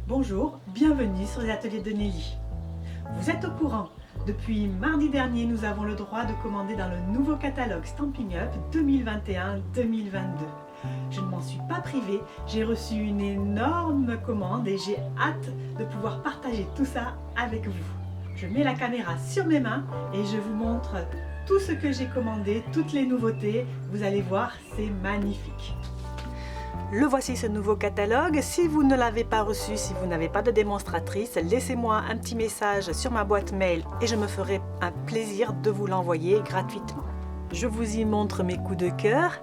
Bonjour, bienvenue sur les ateliers de Nelly. Vous êtes au courant, depuis mardi dernier, nous avons le droit de commander dans le nouveau catalogue Stampin' Up 2021-2022. Je ne m'en suis pas privée, j'ai reçu une énorme commande et j'ai hâte de pouvoir partager tout ça avec vous. Je mets la caméra sur mes mains et je vous montre tout ce que j'ai commandé, toutes les nouveautés. Vous allez voir, c'est magnifique. Le voici ce nouveau catalogue. Si vous ne l'avez pas reçu, si vous n'avez pas de démonstratrice, laissez-moi un petit message sur ma boîte mail et je me ferai un plaisir de vous l'envoyer gratuitement. Je vous y montre mes coups de cœur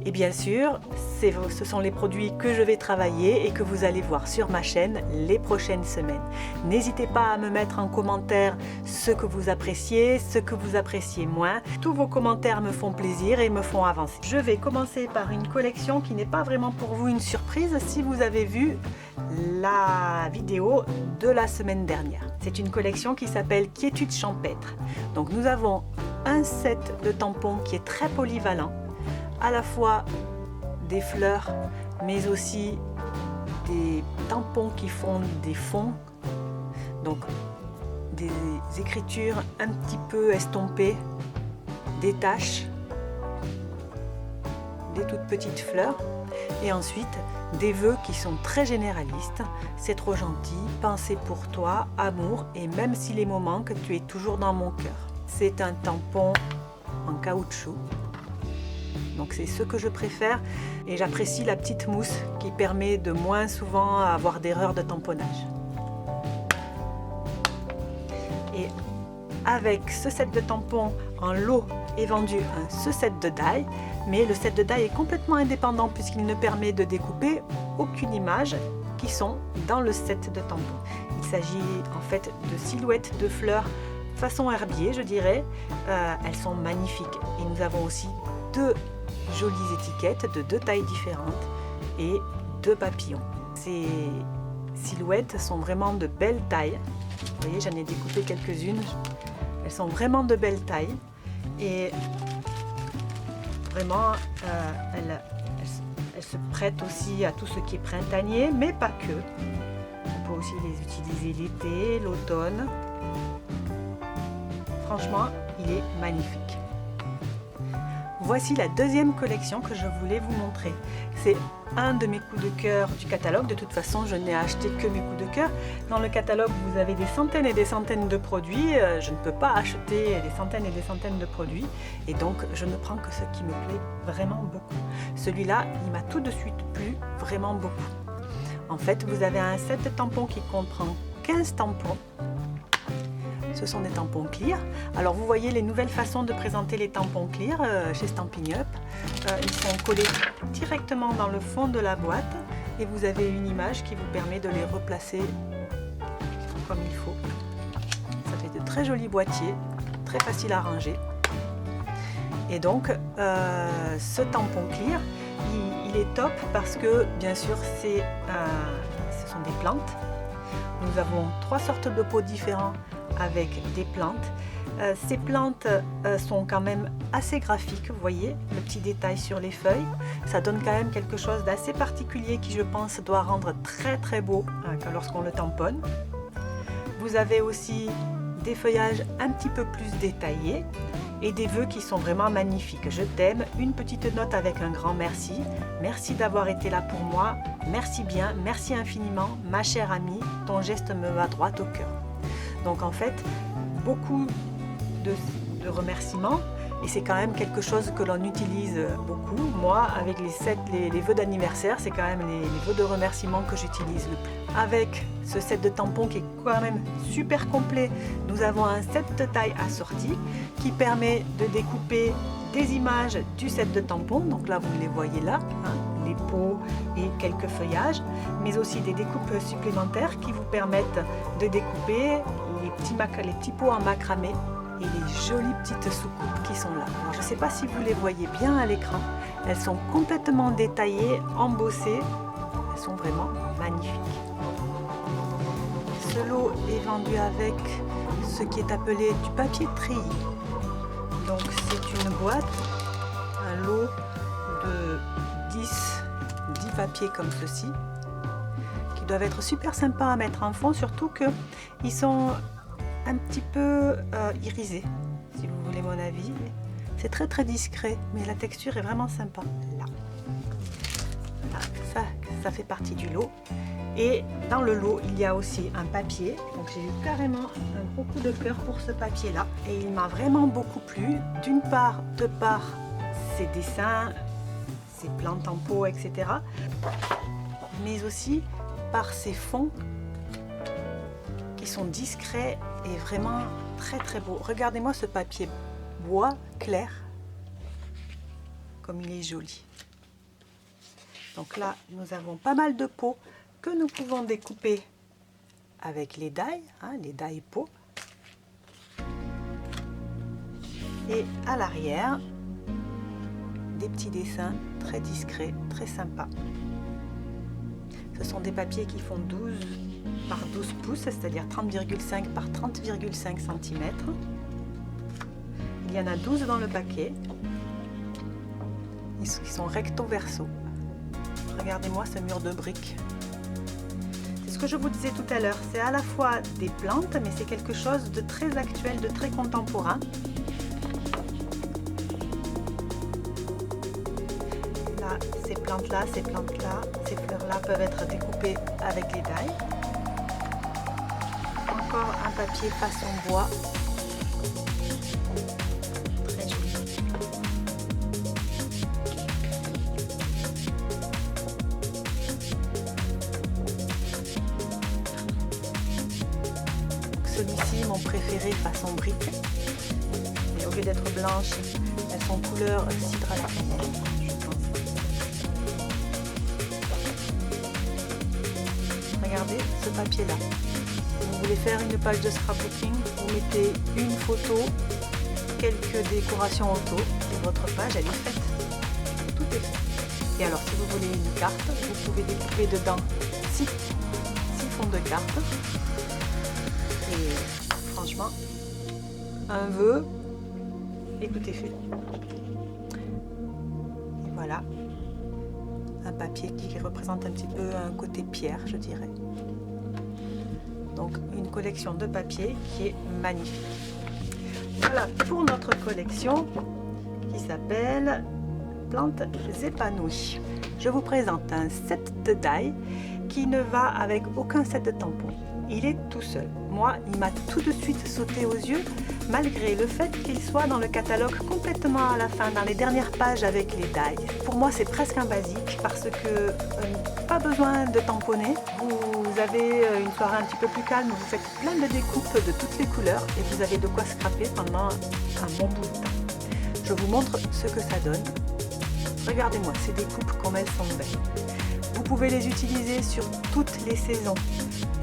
et bien sûr, ce sont les produits que je vais travailler et que vous allez voir sur ma chaîne les prochaines semaines. N'hésitez pas à me mettre en commentaire ce que vous appréciez, ce que vous appréciez moins. Tous vos commentaires me font plaisir et me font avancer. Je vais commencer par une collection qui n'est pas vraiment pour vous une surprise si vous avez vu la vidéo de la semaine dernière. C'est une collection qui s'appelle Quiétude champêtre. Donc nous avons un set de tampons qui est très polyvalent, à la fois des fleurs mais aussi des tampons qui font des fonds, donc des écritures un petit peu estompées, des taches, des toutes petites fleurs et ensuite des vœux qui sont très généralistes. C'est trop gentil, pensez pour toi, amour et même s'il est moment que tu es toujours dans mon cœur. C'est un tampon en caoutchouc. Donc c'est ce que je préfère et j'apprécie la petite mousse qui permet de moins souvent avoir d'erreurs de tamponnage. Et avec ce set de tampons en lot est vendu ce set de die, mais le set de die est complètement indépendant puisqu'il ne permet de découper aucune image qui sont dans le set de tampons. Il s'agit en fait de silhouettes de fleurs façon herbier, je dirais. Elles sont magnifiques et nous avons aussi deux jolies étiquettes de deux tailles différentes et deux papillons. Ces silhouettes sont vraiment de belles tailles. Vous voyez, j'en ai découpé quelques-unes. Elles sont vraiment de belles tailles et vraiment elles se prêtent aussi à tout ce qui est printanier, mais pas que. On peut aussi les utiliser l'été, l'automne. Franchement, il est magnifique. Voici la deuxième collection que je voulais vous montrer. C'est un de mes coups de cœur du catalogue. De toute façon, je n'ai acheté que mes coups de cœur. Dans le catalogue, vous avez des centaines et des centaines de produits. Je ne peux pas acheter des centaines et des centaines de produits. Et donc, je ne prends que ce qui me plaît vraiment beaucoup. Celui-là, il m'a tout de suite plu vraiment beaucoup. En fait, vous avez un set de tampons qui comprend 15 tampons. Ce sont des tampons clear. Alors vous voyez les nouvelles façons de présenter les tampons clear chez Stampin' Up. Ils sont collés directement dans le fond de la boîte et vous avez une image qui vous permet de les replacer comme il faut. Ça fait de très jolis boîtiers, très faciles à ranger. Et donc ce tampon clear, il est top parce que bien sûr ce sont des plantes. Nous avons 3 sortes de pots différents avec des plantes. Ces plantes sont quand même assez graphiques, vous voyez le petit détail sur les feuilles. Ça donne quand même quelque chose d'assez particulier qui je pense doit rendre très très beau lorsqu'on le tamponne. Vous avez aussi des feuillages un petit peu plus détaillés et des vœux qui sont vraiment magnifiques. Je t'aime, une petite note avec un grand merci. Merci d'avoir été là pour moi. Merci bien, merci infiniment, ma chère amie. Ton geste me va droit au cœur. Donc en fait, beaucoup de remerciements et c'est quand même quelque chose que l'on utilise beaucoup. Moi, avec les vœux d'anniversaire, c'est quand même les vœux de remerciement que j'utilise le plus. Avec ce set de tampons qui est quand même super complet, nous avons un set de taille assorti qui permet de découper des images du set de tampons. Donc là, vous les voyez là, les pots et quelques feuillages, mais aussi des découpes supplémentaires qui vous permettent de découper les petits pots en macramé et les jolies petites soucoupes qui sont là. Alors, je ne sais pas si vous les voyez bien à l'écran, elles sont complètement détaillées, embossées, elles sont vraiment magnifiques. Ce lot est vendu avec ce qui est appelé du papier treillis. Donc c'est une boîte, un lot de 10 papiers comme ceci, qui doivent être super sympas à mettre en fond, surtout qu'ils sont un petit peu irisés, si vous voulez mon avis. C'est très très discret, mais la texture est vraiment sympa. Là, ça fait partie du lot. Et dans le lot, il y a aussi un papier. Donc j'ai eu carrément un gros coup de cœur pour ce papier-là. Et il m'a vraiment beaucoup plu. D'une part, de par ses dessins, ses plantes en pot, etc. Mais aussi par ses fonds qui sont discrets et vraiment très très beaux. Regardez-moi ce papier bois clair, comme il est joli. Donc là, nous avons pas mal de pots que nous pouvons découper avec les die, les die pots. Et à l'arrière, des petits dessins très discrets, très sympas. Ce sont des papiers qui font 12 par 12 pouces, c'est-à-dire 30,5 par 30,5 cm. Il y en a 12 dans le paquet. Ils sont recto verso. Regardez-moi ce mur de briques. C'est ce que je vous disais tout à l'heure, c'est à la fois des plantes, mais c'est quelque chose de très actuel, de très contemporain. Là, ces plantes-là, ces fleurs-là peuvent être découpées avec les die. Encore un papier façon bois. Très joli. Celui-ci, mon préféré façon brique. Et au lieu d'être blanches, elles sont couleur cidre à la cannelle, je pense. Regardez ce papier-là. Vous voulez faire une page de scrapbooking, vous mettez une photo, quelques décorations auto et votre page elle est faite. Tout est fait. Et alors si vous voulez une carte, vous pouvez découper dedans 6 fonds de cartes. Et franchement, un vœu et tout est fait. Et voilà, un papier qui représente un petit peu un côté pierre, je dirais. Donc une collection de papier qui est magnifique. Voilà pour notre collection qui s'appelle Plantes épanouies. Je vous présente un set de die qui ne va avec aucun set de tampons. Il est tout seul. Moi, il m'a tout de suite sauté aux yeux, malgré le fait qu'il soit dans le catalogue complètement à la fin, dans les dernières pages avec les die. Pour moi, c'est presque un basique parce que pas besoin de tamponner. Vous avez une soirée un petit peu plus calme, vous faites plein de découpes de toutes les couleurs et vous avez de quoi scraper pendant un bon bout de temps. Je vous montre ce que ça donne. Regardez-moi ces découpes comme elles sont belles. Vous pouvez les utiliser sur toutes les saisons.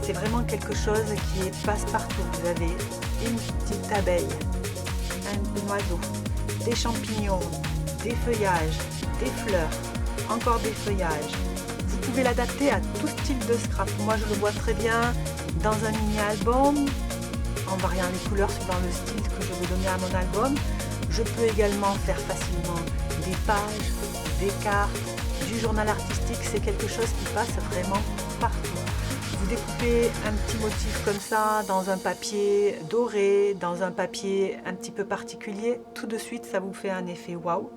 C'est vraiment quelque chose qui est passe-partout. Vous avez une petite abeille, un oiseau, des champignons, des feuillages, des fleurs, encore des feuillages. Vous pouvez l'adapter à tout style de scrap. Moi, je le vois très bien dans un mini-album, en variant les couleurs suivant le style que je veux donner à mon album. Je peux également faire facilement des pages, des cartes, du journal artistique. C'est quelque chose qui passe vraiment partout. Vous découpez un petit motif comme ça dans un papier doré, dans un papier un petit peu particulier, tout de suite ça vous fait un effet waouh.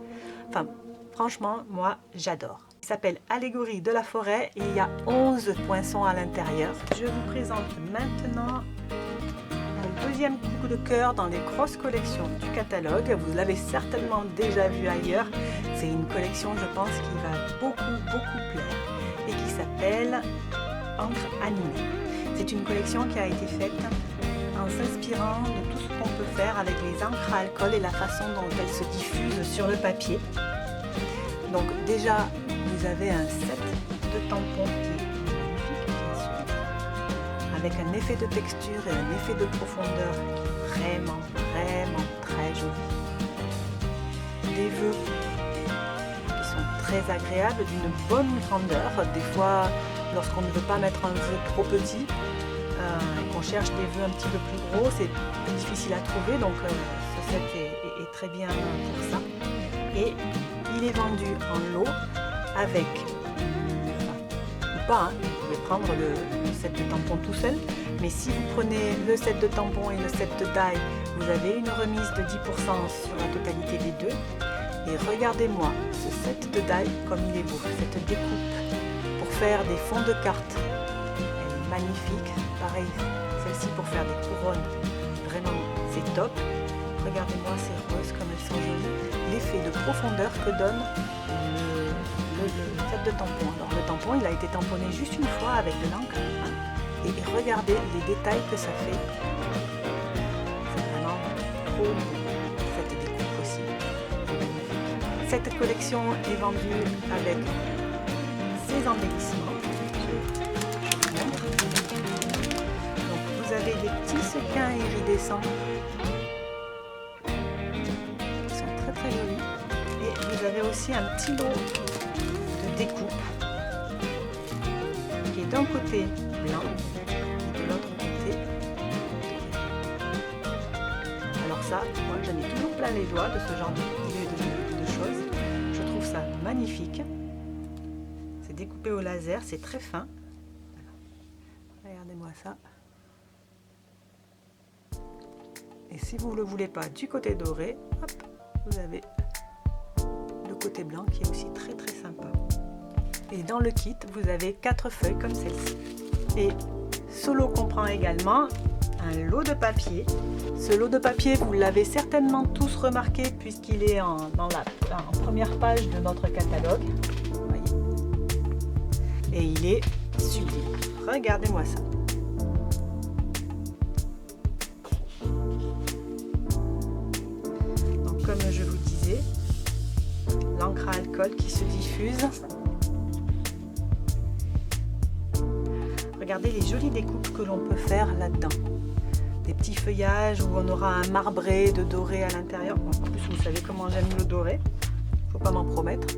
Enfin, franchement, moi j'adore. Il s'appelle Allégorie de la forêt et il y a 11 poinçons à l'intérieur. Je vous présente maintenant le deuxième coup de cœur dans les grosses collections du catalogue. Vous l'avez certainement déjà vu ailleurs. C'est une collection, je pense, qui va beaucoup plaire et qui s'appelle Encre animée. C'est une collection qui a été faite en s'inspirant de tout ce qu'on peut faire avec les encres à alcool et la façon dont elles se diffusent sur le papier. Donc déjà, vous avez un set de tampons qui est magnifique, bien sûr, avec un effet de texture et un effet de profondeur qui est vraiment très joli. Des vœux qui sont très agréables, d'une bonne grandeur. Des fois, lorsqu'on ne veut pas mettre un vœu trop petit et qu'on cherche des vœux un petit peu plus gros, c'est difficile à trouver, donc ce set est très bien pour ça. Et il est vendu en lot avec, ou pas, vous pouvez prendre le set de tampons tout seul. Mais si vous prenez le set de tampons et le set de die, vous avez une remise de 10% sur la totalité des deux. Et regardez-moi ce set de die comme il est beau, cette découpe pour faire des fonds de cartes. Elle est magnifique. Pareil, celle-ci pour faire des couronnes, vraiment c'est top. Regardez-moi ces roses comme elles sont jolies. L'effet de profondeur que donne le set de tampons. Alors le tampon il a été tamponné juste une fois avec de l'encre. Hein, et regardez les détails que ça fait. C'est vraiment trop beau. Cette découpe aussi. Cette collection est vendue avec ces embellissements. Donc vous avez des petits sequins iridescents qui sont très très jolis. Et vous avez aussi un petit lot de découpe qui est d'un côté blanc et de l'autre côté doré. Alors ça, moi j'en ai toujours plein les doigts de ce genre de choses. Je trouve ça magnifique. C'est découpé au laser, c'est très fin. Regardez-moi ça. Et si vous ne le voulez pas du côté doré, hop, vous avez le côté blanc qui est aussi très très sympa. Et dans le kit, vous avez 4 feuilles comme celle-ci. Et ce lot comprend également un lot de papier. Ce lot de papier, vous l'avez certainement tous remarqué puisqu'il est en première page de notre catalogue. Voyez. Et il est sublime. Regardez-moi ça. Donc comme je vous disais, l'encre à alcool qui se diffuse. Regardez les jolies découpes que l'on peut faire là-dedans. Des petits feuillages où on aura un marbré de doré à l'intérieur. Bon, en plus, vous savez comment j'aime le doré. Il ne faut pas m'en promettre.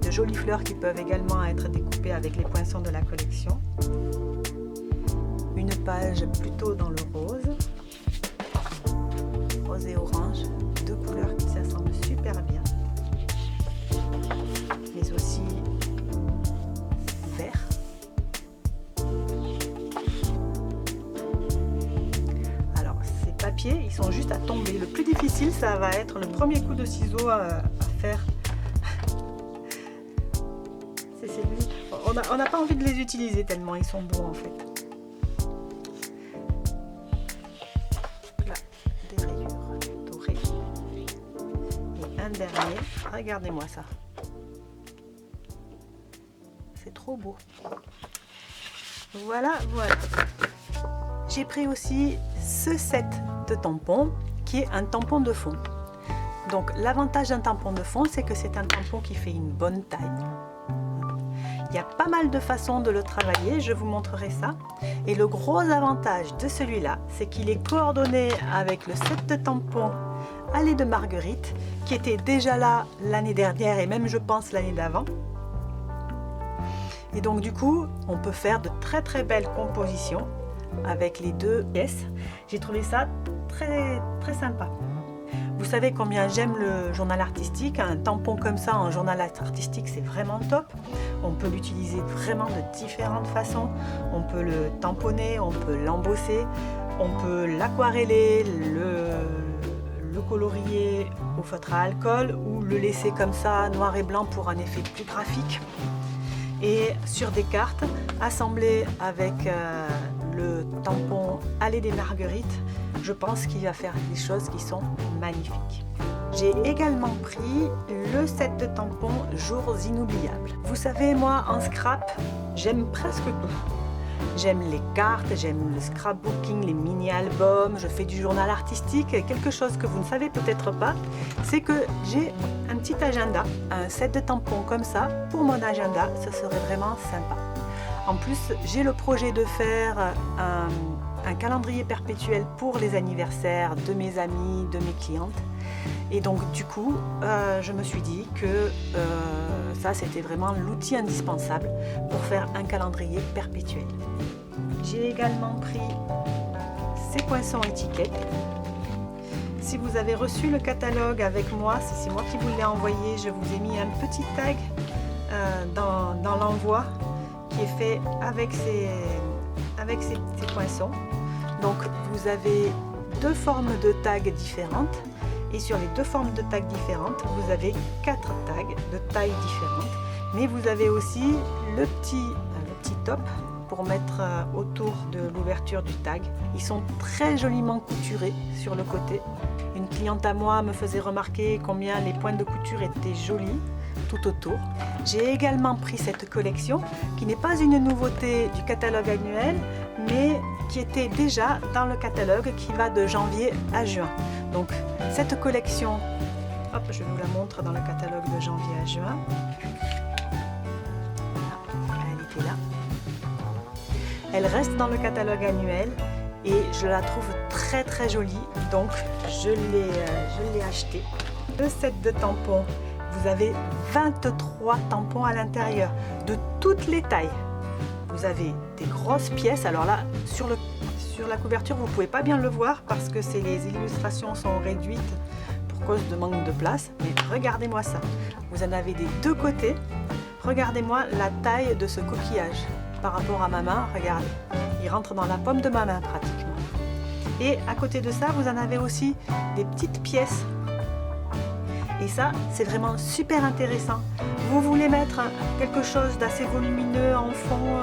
De jolies fleurs qui peuvent également être découpées avec les poinçons de la collection. Une page plutôt dans le rose. Rose et orange. Deux couleurs qui s'assemblent super bien. Mais aussi vert. Ils sont juste à tomber. Le plus difficile, ça va être le premier coup de ciseau à faire. C'est celui. On n'a pas envie de les utiliser tellement ils sont beaux en fait. Là, des rayures dorées. Et un dernier. Regardez-moi ça. C'est trop beau. Voilà, voilà. J'ai pris aussi ce set de tampons qui est un tampon de fond. Donc l'avantage d'un tampon de fond, c'est que c'est un tampon qui fait une bonne taille. Il y a pas mal de façons de le travailler, je vous montrerai ça. Et le gros avantage de celui-là, c'est qu'il est coordonné avec le set de tampons Allée de Marguerite, qui était déjà là l'année dernière et même je pense l'année d'avant. Et donc du coup, on peut faire de très très belles compositions avec les deux pièces. J'ai trouvé ça très très sympa. Vous savez combien j'aime le journal artistique. Un tampon comme ça en journal artistique, c'est vraiment top. On peut l'utiliser vraiment de différentes façons. On peut le tamponner, on peut l'embosser, on peut l'aquareller, le colorier au feutre à alcool ou le laisser comme ça noir et blanc pour un effet plus graphique. Et sur des cartes assemblées avec le tampon Allée des Marguerites, je pense qu'il va faire des choses qui sont magnifiques. J'ai également pris le set de tampons Jours inoubliables. Vous savez, moi en scrap, j'aime presque tout. J'aime les cartes, j'aime le scrapbooking, les mini-albums, je fais du journal artistique. Quelque chose que vous ne savez peut-être pas, c'est que j'ai un petit agenda, un set de tampons comme ça pour mon agenda, ça serait vraiment sympa. En plus, j'ai le projet de faire un calendrier perpétuel pour les anniversaires de mes amis, de mes clientes. Et donc du coup, je me suis dit que ça c'était vraiment l'outil indispensable pour faire un calendrier perpétuel. J'ai également pris ces poinçons étiquettes. Si vous avez reçu le catalogue avec moi, si c'est moi qui vous l'ai envoyé, je vous ai mis un petit tag dans l'envoi qui est fait avec ces poinçons. Donc vous avez deux formes de tags différentes et sur les deux formes de tags différentes, vous avez 4 tags de tailles différentes. Mais vous avez aussi le petit top pour mettre autour de l'ouverture du tag. Ils sont très joliment couturés sur le côté. Une cliente à moi me faisait remarquer combien les points de couture étaient jolis tout autour. J'ai également pris cette collection qui n'est pas une nouveauté du catalogue annuel, mais qui était déjà dans le catalogue qui va de janvier à juin. Donc cette collection, hop, je vous la montre dans le catalogue de janvier à juin. Elle était là. Elle reste dans le catalogue annuel et je la trouve très très jolie, donc je l'ai achetée. Le set de tampons, vous avez 23 tampons à l'intérieur de toutes les tailles. Vous avez des grosses pièces. Alors là, sur la couverture, vous ne pouvez pas bien le voir parce que les illustrations sont réduites pour cause de manque de place. Mais regardez-moi ça. Vous en avez des deux côtés. Regardez-moi la taille de ce coquillage par rapport à ma main. Regardez, il rentre dans la paume de ma main pratiquement. Et à côté de ça, vous en avez aussi des petites pièces. Et ça, c'est vraiment super intéressant. Vous voulez mettre quelque chose d'assez volumineux en fond,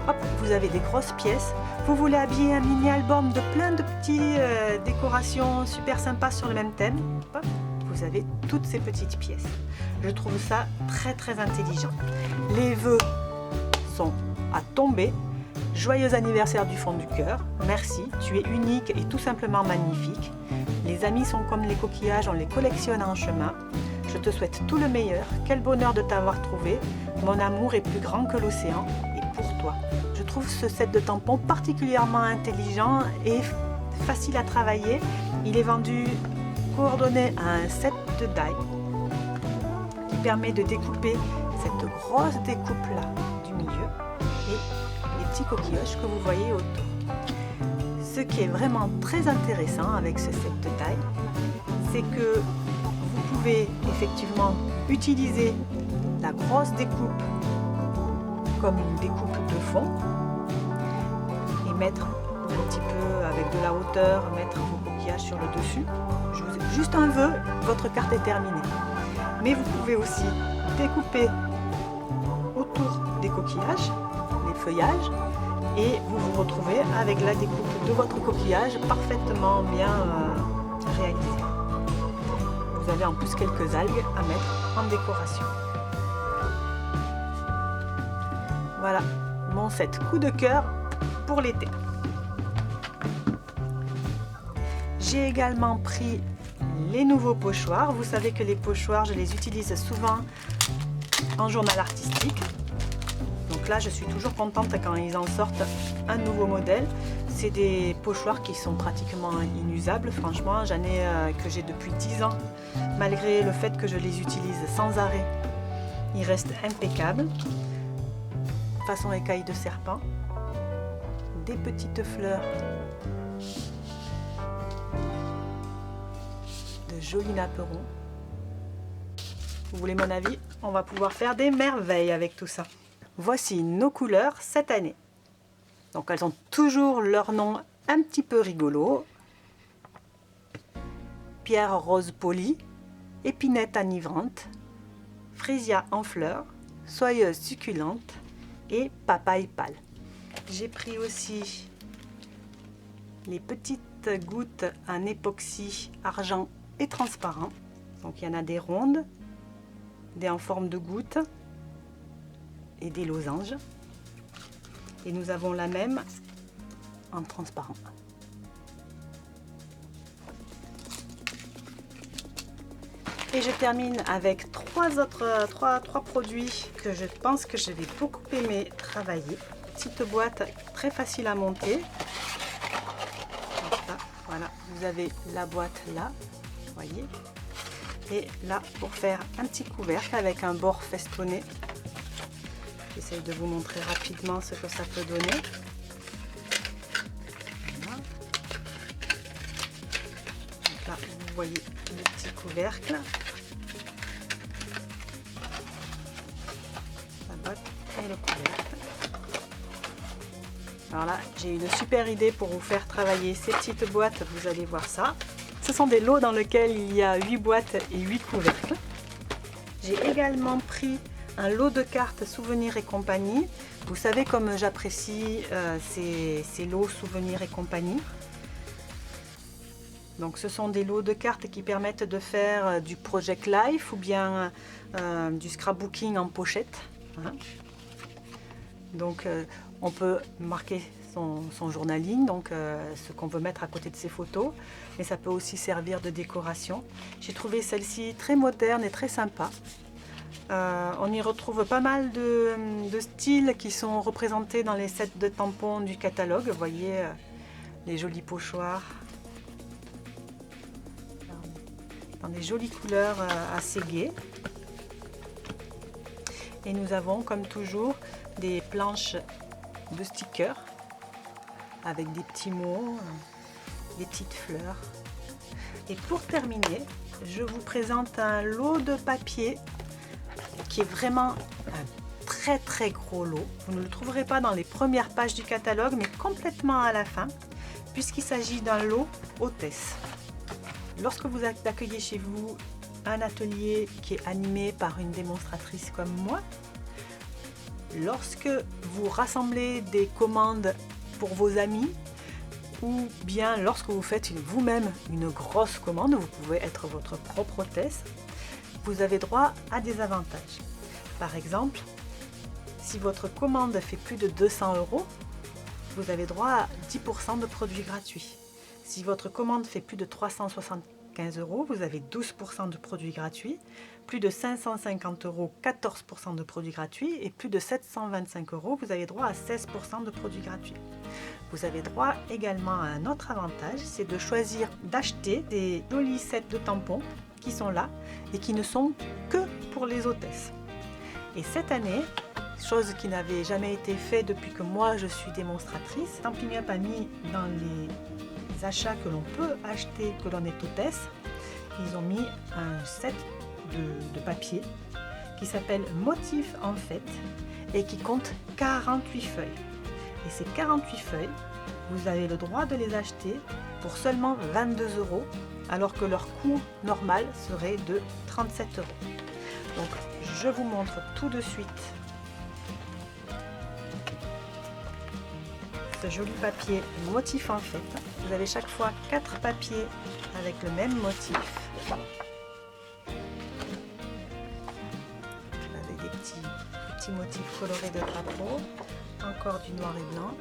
hop, vous avez des grosses pièces. Vous voulez habiller un mini-album de plein de petites décorations super sympas sur le même thème, hop, vous avez toutes ces petites pièces. Je trouve ça très très intelligent. Les vœux sont à tomber. Joyeux anniversaire du fond du cœur. Merci, tu es unique et tout simplement magnifique. Les amis sont comme les coquillages, on les collectionne en chemin. Je te souhaite tout le meilleur. Quel bonheur de t'avoir trouvé. Mon amour est plus grand que l'océan et pour toi. Je trouve ce set de tampons particulièrement intelligent et facile à travailler. Il est vendu coordonné à un set de die qui permet de découper cette grosse découpe là du milieu et les petits coquillages que vous voyez autour. Ce qui est vraiment très intéressant avec ce set de taille, c'est que vous pouvez effectivement utiliser la grosse découpe comme une découpe de fond et mettre un petit peu avec de la hauteur, mettre vos coquillages sur le dessus. Juste un vœu, votre carte est terminée. Mais vous pouvez aussi découper autour des coquillages, les feuillages, et vous vous retrouvez avec la découpe de votre coquillage parfaitement bien réalisée. Vous avez en plus quelques algues à mettre en décoration. Voilà mon set coup de cœur pour l'été. J'ai également pris les nouveaux pochoirs. Vous savez que les pochoirs, je les utilise souvent en journal artistique. Donc là, je suis toujours contente quand ils en sortent un nouveau modèle. C'est des pochoirs qui sont pratiquement inusables. Franchement, j'en ai que j'ai depuis 10 ans. Malgré le fait que je les utilise sans arrêt, ils restent impeccables. Façon écaille de serpent. Des petites fleurs. De jolis napperons. Vous voulez mon avis? On va pouvoir faire des merveilles avec tout ça. Voici nos couleurs cette année. Donc elles ont toujours leur nom un petit peu rigolo. Pierre rose polie, épinette enivrante, frésia en fleurs, soyeuse succulente et papaye pâle. J'ai pris aussi les petites gouttes en époxy argent et transparent. Donc il y en a des rondes, des en forme de gouttes et des losanges. Et nous avons la même en transparent. Et je termine avec trois produits que je pense que je vais beaucoup aimer travailler. Petite boîte très facile à monter. Là, voilà, vous avez la boîte là, vous voyez. Et là, pour faire un petit couvercle avec un bord festonné. J'essaye de vous montrer rapidement ce que ça peut donner. Voilà. Donc là, vous voyez le petit couvercle. La boîte et le couvercle. Alors là, j'ai une super idée pour vous faire travailler ces petites boîtes, vous allez voir ça. Ce sont des lots dans lesquels il y a 8 boîtes et 8 couvercles. J'ai également pris un lot de cartes souvenirs et compagnie. Vous savez comme j'apprécie ces lots souvenirs et compagnie. Donc ce sont des lots de cartes qui permettent de faire du Project Life ou bien du scrapbooking en pochette. Hein. Donc on peut marquer son journaling, donc ce qu'on veut mettre à côté de ses photos, mais ça peut aussi servir de décoration. J'ai trouvé celle-ci très moderne et très sympa. On y retrouve pas mal de styles qui sont représentés dans les sets de tampons du catalogue. Vous voyez les jolis pochoirs dans des jolies couleurs assez gaies. Et nous avons comme toujours des planches de stickers avec des petits mots, des petites fleurs. Et pour terminer, je vous présente un lot de papier qui est vraiment un très gros lot. Vous ne le trouverez pas dans les premières pages du catalogue, mais complètement à la fin, puisqu'il s'agit d'un lot hôtesse. Lorsque vous accueillez chez vous un atelier qui est animé par une démonstratrice comme moi, lorsque vous rassemblez des commandes pour vos amis, ou bien lorsque vous faites vous-même une grosse commande, vous pouvez être votre propre hôtesse, vous avez droit à des avantages. Par exemple, si votre commande fait plus de 200 €, vous avez droit à 10% de produits gratuits. Si votre commande fait plus de 375 €, vous avez 12% de produits gratuits. Plus de 550 €, 14% de produits gratuits. Et plus de 725 €, vous avez droit à 16% de produits gratuits. Vous avez droit également à un autre avantage, c'est de choisir d'acheter des jolis sets de tampons qui sont là et qui ne sont que pour les hôtesses. Et cette année, chose qui n'avait jamais été faite depuis que moi je suis démonstratrice, Stampin' Up a mis dans les achats que l'on peut acheter que l'on est hôtesse, ils ont mis un set de papier qui s'appelle Motif en fête et qui compte 48 feuilles. Et ces 48 feuilles, vous avez le droit de les acheter pour seulement 22 €, alors que leur coût normal serait de 37 €. Donc je vous montre tout de suite ce joli papier motif en fête. Vous avez chaque fois 4 papiers avec le même motif. Avec des petits motifs colorés de drapeau, encore du noir et blanc.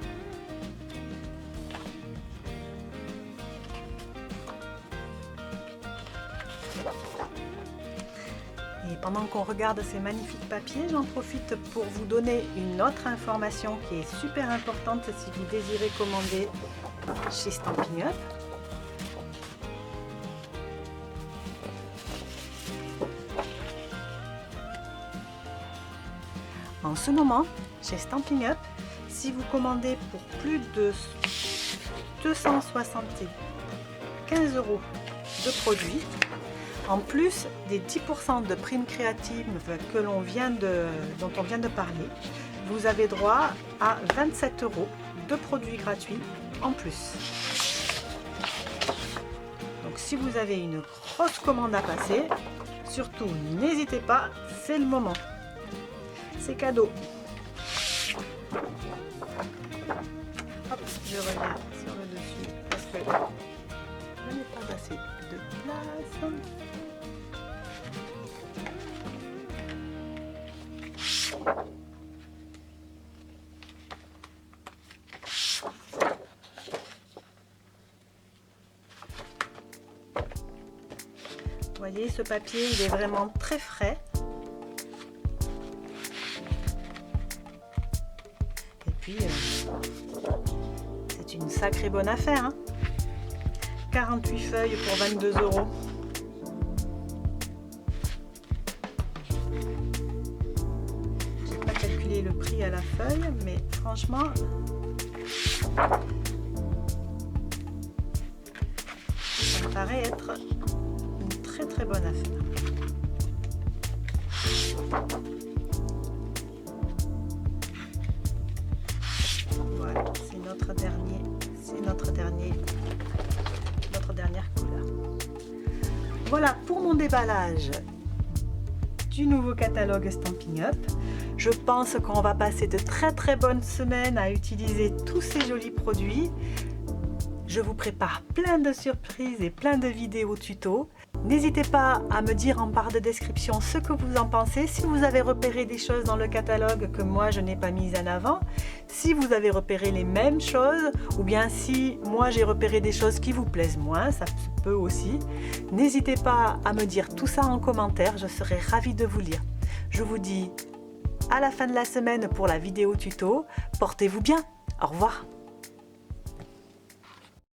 Et pendant qu'on regarde ces magnifiques papiers, j'en profite pour vous donner une autre information qui est super importante si vous désirez commander chez Stampin' Up. En ce moment, chez Stampin' Up, si vous commandez pour plus de 275 € de produits, en plus des 10% de primes créatives dont on vient de parler, vous avez droit à 27 € de produits gratuits en plus. Donc si vous avez une grosse commande à passer, surtout n'hésitez pas, c'est le moment. C'est cadeau. Hop, je reviens sur le dessus parce que je n'ai pas assez de place. Vous voyez, ce papier, il est vraiment très frais. Et puis, c'est une sacrée bonne affaire. Hein, 48 feuilles pour 22 €. J'ai pas calculé le prix à la feuille, mais franchement, ça me paraît être une très bonne affaire. Voilà, c'est notre dernier, c'est notre dernière couleur. Voilà pour mon déballage du nouveau catalogue Stampin' Up. Je pense qu'on va passer de très bonnes semaines à utiliser tous ces jolis produits. Je vous prépare plein de surprises et plein de vidéos tutos. N'hésitez pas à me dire en barre de description ce que vous en pensez, si vous avez repéré des choses dans le catalogue que moi je n'ai pas mises en avant, si vous avez repéré les mêmes choses, ou bien si moi j'ai repéré des choses qui vous plaisent moins, ça se peut aussi. N'hésitez pas à me dire tout ça en commentaire, je serai ravie de vous lire. Je vous dis à la fin de la semaine pour la vidéo tuto. Portez-vous bien, au revoir.